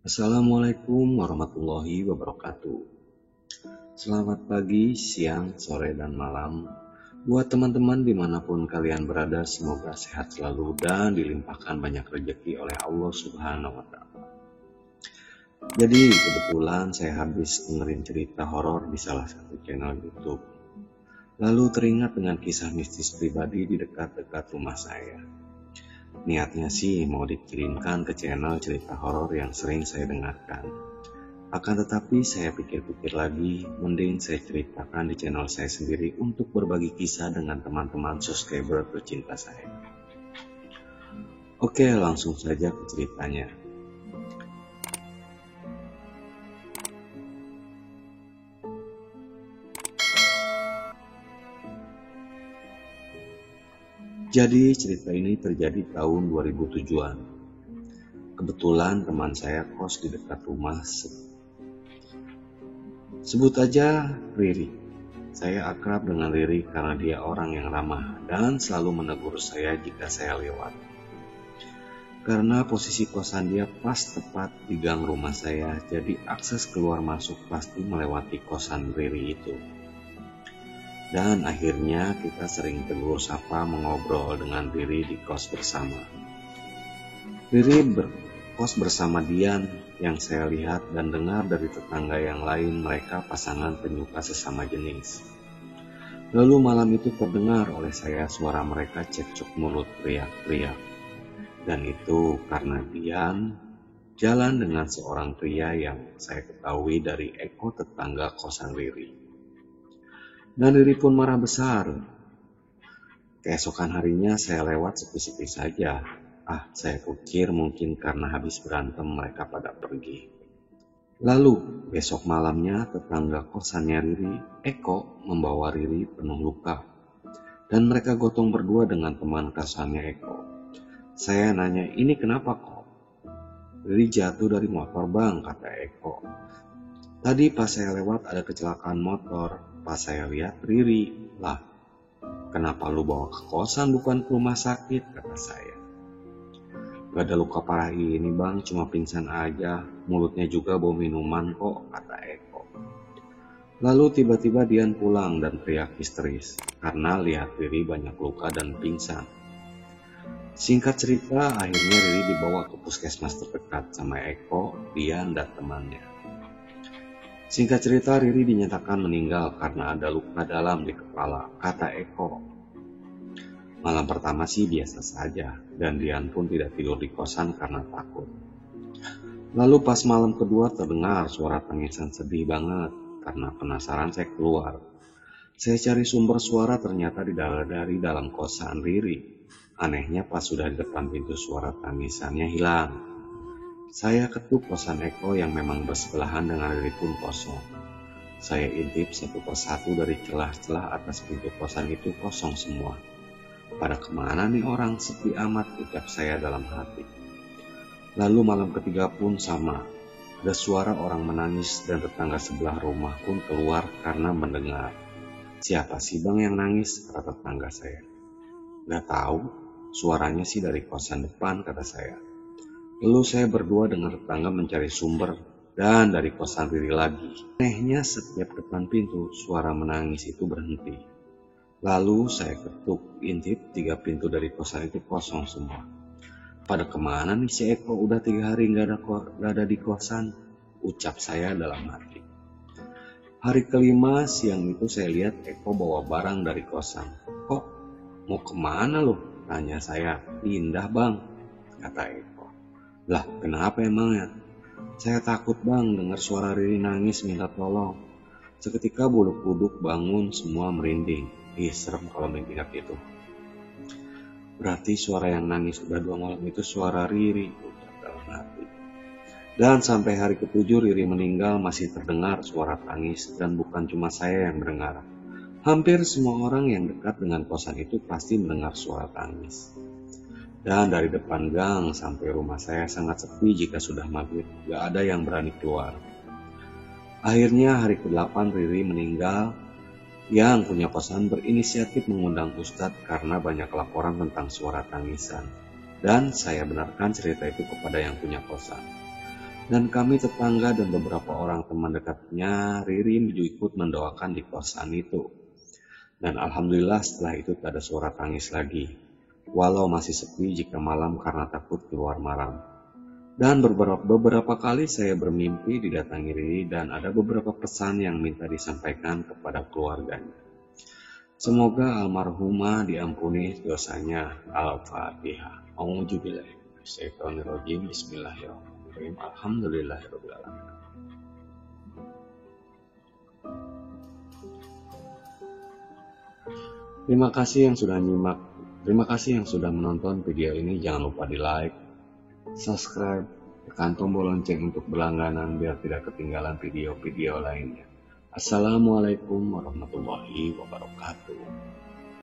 Assalamualaikum warahmatullahi wabarakatuh. Selamat pagi, siang, sore, dan malam. Buat teman-teman dimanapun kalian berada, semoga sehat selalu dan dilimpahkan banyak rezeki oleh Allah Subhanahu wa Ta'ala. Jadi kebetulan saya habis dengerin cerita horor di salah satu channel YouTube. Lalu teringat dengan kisah mistis pribadi di dekat-dekat rumah saya. Niatnya sih mau dikirimkan ke channel cerita horor yang sering saya dengarkan. Akan tetapi saya pikir-pikir lagi, mending saya ceritakan di channel saya sendiri untuk berbagi kisah dengan teman-teman subscriber tercinta saya. Oke, langsung saja ke ceritanya. Jadi cerita ini terjadi tahun 2007-an. Kebetulan teman saya kos di dekat rumah. Sebut aja Riri. Saya akrab dengan Riri karena dia orang yang ramah dan selalu menegur saya jika saya lewat. Karena posisi kosan dia pas tepat di gang rumah saya, jadi akses keluar masuk pasti melewati kosan Riri itu. Dan akhirnya kita sering tegur sapa mengobrol dengan Riri di kos bersama. Riri berkos bersama Dian yang saya lihat dan dengar dari tetangga yang lain mereka pasangan penyuka sesama jenis. Lalu malam itu terdengar oleh saya suara mereka cekcok mulut teriak-teriak. Dan itu karena Dian jalan dengan seorang pria yang saya ketahui dari Eko tetangga kosan Riri. Dan Riri pun marah besar. Keesokan harinya saya lewat sepi-sepi saja. Saya pikir mungkin karena habis berantem mereka pada pergi. Lalu besok malamnya tetangga kosannya Riri, Eko, membawa Riri penuh luka. Dan mereka gotong berdua dengan teman kosannya Eko. Saya nanya, ini kenapa kok? Riri jatuh dari motor bang, kata Eko. Tadi pas saya lewat ada kecelakaan motor. Pas saya lihat Riri, lah kenapa lu bawa ke kosan bukan ke rumah sakit, kata saya. Gak ada luka parah ini bang, cuma pingsan aja, mulutnya juga bau minuman kok, kata Eko. Lalu tiba-tiba Dian pulang dan teriak histeris, karena lihat Riri banyak luka dan pingsan. Singkat cerita, akhirnya Riri dibawa ke puskesmas terdekat sama Eko, Dian, dan temannya. Singkat cerita, Riri dinyatakan meninggal karena ada luka dalam di kepala, kata Eko. Malam pertama sih biasa saja, dan Dian pun tidak tidur di kosan karena takut. Lalu pas malam kedua terdengar suara tangisan sedih banget, karena penasaran saya keluar. Saya cari sumber suara ternyata dari dalam kosan Riri. Anehnya pas sudah di depan pintu suara tangisannya hilang. Saya ketuk kosan Eko yang memang bersebelahan dengan Riri pun kosong. Saya intip satu persatu dari celah-celah atas pintu kosan itu kosong semua. Pada kemana nih orang, sepi amat, ucap saya dalam hati. Lalu malam ketiga pun sama. Ada suara orang menangis dan tetangga sebelah rumah pun keluar karena mendengar. Siapa sih bang yang nangis, kata tetangga saya. Gak tahu, suaranya sih dari kosan depan, kata saya. Lalu saya berdua dengan tetangga mencari sumber dan dari kosan Riri lagi. Anehnya setiap depan pintu suara menangis itu berhenti. Lalu saya ketuk, intip 3 pintu dari kosan itu kosong semua. Pada kemana nih si Eko, udah 3 hari gak ada di kosan, ucap saya dalam hati. Hari kelima siang itu saya lihat Eko bawa barang dari kosan. Kok mau kemana lo? Tanya saya. Pindah bang, kata Eko. Lah kenapa emangnya? Saya takut bang dengar suara Riri nangis minta tolong. Seketika bulu kuduk bangun semua merinding. Serem kalau mengingat itu. Berarti suara yang nangis udah 2 malam itu suara Riri, ucap dalam hati. Dan sampai hari ke-7 Riri meninggal masih terdengar suara tangis dan bukan cuma saya yang mendengar. Hampir semua orang yang dekat dengan kosan itu pasti mendengar suara tangis. Dan dari depan gang sampai rumah saya sangat sepi jika sudah maghrib, gak ada yang berani keluar. Akhirnya hari ke-8 Riri meninggal. Yang punya kosan berinisiatif mengundang Ustadz karena banyak laporan tentang suara tangisan. Dan saya benarkan cerita itu kepada yang punya kosan. Dan kami tetangga dan beberapa orang teman dekatnya, Riri ikut mendoakan di kosan itu. Dan alhamdulillah setelah itu tak ada suara tangis lagi. Walau masih sepi jika malam karena takut keluar malam. Dan beberapa kali saya bermimpi didatangi Riri dan ada beberapa pesan yang minta disampaikan kepada keluarganya. Semoga almarhumah diampuni dosanya. Al-Fatihah. A'udzubillahi Bismillahirrahmanirrahim. Alhamdulillahirabbil alamin. Terima kasih yang sudah nyimak. Terima kasih yang sudah menonton video ini. Jangan lupa di like, subscribe, tekan tombol lonceng untuk berlangganan biar tidak ketinggalan video-video lainnya. Assalamualaikum warahmatullahi wabarakatuh.